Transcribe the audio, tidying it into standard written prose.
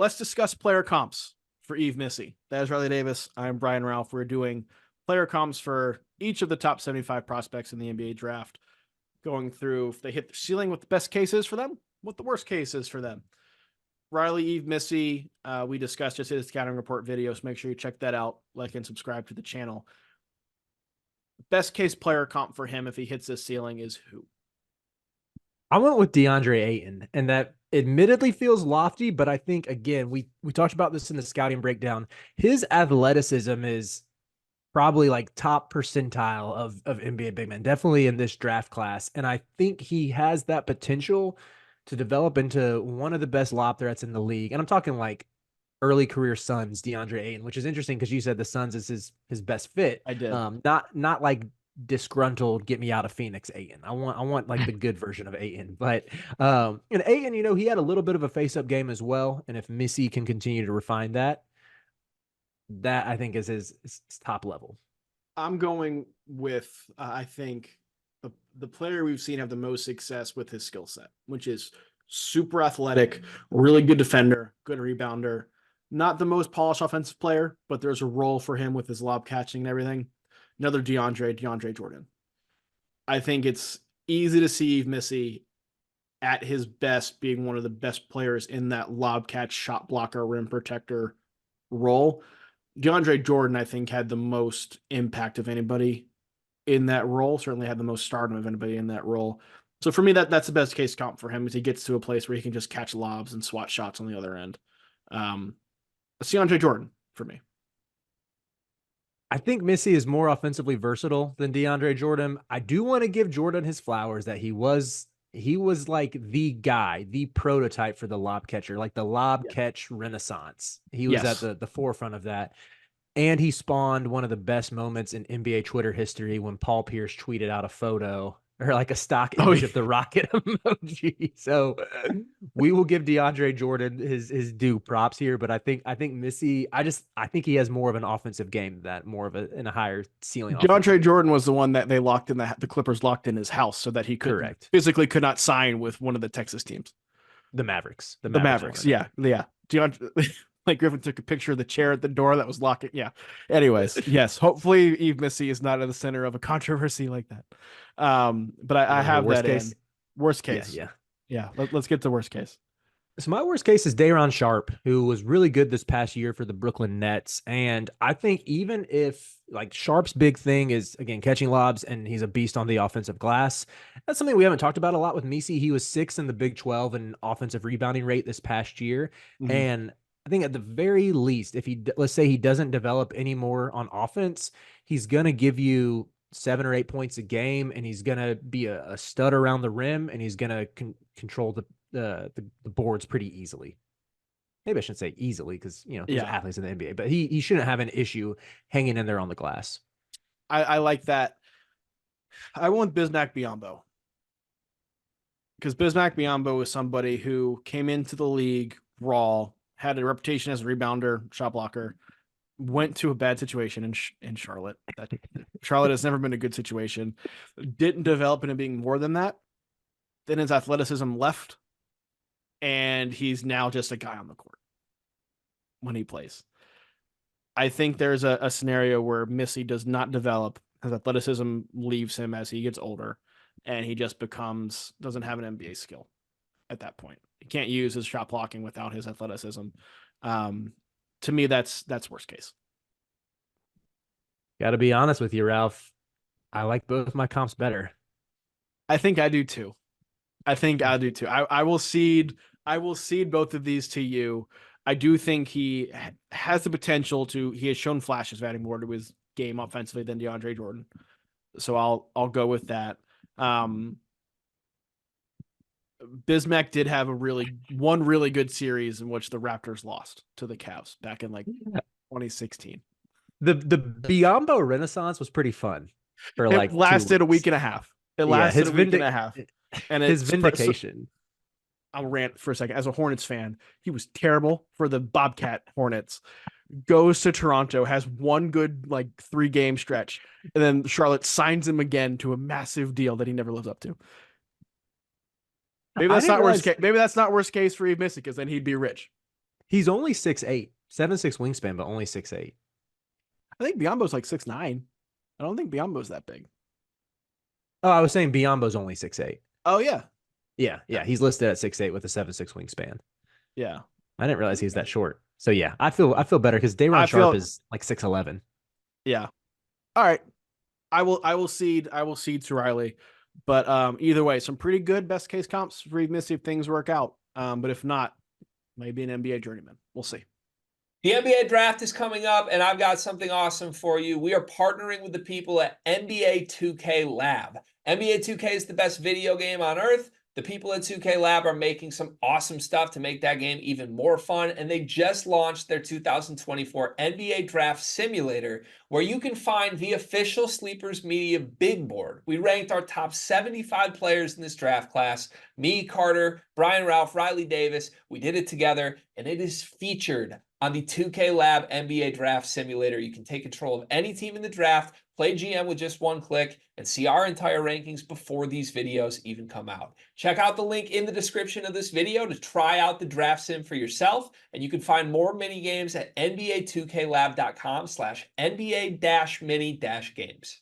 let's discuss player comps for Yves Missi. That is Riley Davis. I'm Brian Ralph. We're doing player comps for each of the top 75 prospects in the NBA draft, going through if they hit the ceiling, what the best case is for them, what the worst case is for them. Riley, Yves Missi, we discussed just his scouting report video, so make sure you check that out, like and subscribe to the channel. Best case player comp for him if he hits this ceiling is who? I went with DeAndre Ayton, and that admittedly feels lofty, but I think again we talked about this in the scouting breakdown. His athleticism is probably like top percentile of NBA big men, definitely in this draft class, and I think he has that potential to develop into one of the best lob threats in the league. And I'm talking like early career Suns DeAndre Ayton, which is interesting because you said the Suns is his best fit. I did. Not like disgruntled get me out of Phoenix Ayton. I want like the good version of Ayton. But and Ayton, he had a little bit of a face up game as well. And if Missy can continue to refine that, that I think is his top level. I'm going with I think the player we've seen have the most success with his skill set, which is super athletic, really good defender, good rebounder. Not the most polished offensive player, but there's a role for him with his lob catching and everything. Another DeAndre Jordan. I think it's easy to see Yves Missi at his best being one of the best players in that lob catch, shot blocker, rim protector role. DeAndre Jordan, I think, had the most impact of anybody in that role. Certainly had the most stardom of anybody in that role. So for me, that's the best case comp for him is he gets to a place where he can just catch lobs and swat shots on the other end. It's DeAndre Jordan for me. I think Missy is more offensively versatile than DeAndre Jordan. I do want to give Jordan his flowers that he was like the guy, the prototype for the lob catcher, like the lob Yeah. catch renaissance. He was at Yes. the forefront of that. And he spawned one of the best moments in NBA Twitter history when Paul Pierce tweeted out a photo or like a stock Oh, image yeah. of the rocket emoji. So we will give DeAndre Jordan his due props here, but I think Missy, I think he has more of an offensive game than that, more of a higher ceiling DeAndre offensively. Jordan was the one that they locked in the Clippers locked in his house so that he Correct. could not sign with one of the Texas teams. The Mavericks. The The Mavericks Mavericks. wanted him. Yeah. Yeah. DeAndre like Griffin took a picture of the chair at the door that was locking. Yeah. Anyways, yes. Hopefully Yves Missi is not at the center of a controversy like that. But I You want to hear have worst that case? in worst Yeah, case. yeah. Yeah. Let's get to worst case. So my worst case is Day'Ron Sharp, who was really good this past year for the Brooklyn Nets. And I think even if like Sharp's big thing is again catching lobs and he's a beast on the offensive glass, that's something we haven't talked about a lot with Misi. He was sixth in the Big 12 in offensive rebounding rate this past year. Mhm. And I think at the very least, if he let's say he doesn't develop any more on offense, he's gonna give you 7 or 8 points a game, and he's gonna be a stud around the rim, and he's gonna control the boards pretty easily. Maybe I shouldn't say easily because there's Yeah. athletes in the NBA, but he shouldn't have an issue hanging in there on the glass. I like that. I want Bismack Biyombo because Bismack Biyombo is somebody who came into the league raw, had a reputation as a rebounder, shot blocker, went to a bad situation in Charlotte. That Charlotte has never been a good situation. Didn't develop into being more than that. Then his athleticism left, and he's now just a guy on the court when he plays. I think there's a scenario where Missy does not develop. His athleticism leaves him as he gets older, and he just doesn't have an NBA skill at that point. He can't use his shot blocking without his athleticism. Um, to me, that's worst case. Got to be honest with you, Ralph. I like both my comps better. I think I do too. I think I do too. I will cede both of these to you. I do think he has the potential to. He has shown flashes of adding more to his game offensively than DeAndre Jordan. So I'll go with that. Um, Bismack did have one really good series in which the Raptors lost to the Cavs back in like 2016. The Biombo Renaissance was pretty fun for It like 2 lasted a weeks. week and a half. It Yeah, lasted a week and a half, and his it's so, vindication. I'll rant for a second. As a Hornets fan, he was terrible for the Bobcat Hornets. Goes to Toronto, has one good like 3 game stretch, and then Charlotte signs him again to a massive deal that he never lives up to. Maybe I that's didn't not worst realize case. Maybe that's not worst case for Yves Missi because then he'd be rich. He's only 6'8", 7'6" wingspan, but only 6'8". I think Biombo's like 6'9". I don't think Biombo's that big. Oh, I was saying Biombo's only 6'8". Oh yeah. Yeah, Yeah. yeah. He's listed at 6'8" with a 7'6" wingspan. Yeah. I didn't realize he was Okay. that short. So yeah, I feel better because Dayron I Sharp feel is like 6'11". yeah. All right. I will cede to Riley. But either way, some pretty good best case comps for Yves Missi if things work out. But if not, maybe an NBA journeyman. We'll see. The NBA draft is coming up, and I've got something awesome for you. We are partnering with the people at NBA 2K Lab. NBA 2K is the best video game on earth. The people at 2K Lab are making some awesome stuff to make that game even more fun, and they just launched their 2024 NBA Draft Simulator, where you can find the official Sleepers Media big board. We ranked our top 75 players in this draft class. Me, Carter, Brian Ralph, Riley Davis. We did it together, and it is featured on the 2K Lab NBA Draft Simulator. You can take control of any team in the draft, play GM with just one click, and see our entire rankings before these videos even come out. Check out the link in the description of this video to try out the draft sim for yourself, and you can find more mini games at nba2klab.com/NBA-mini-games.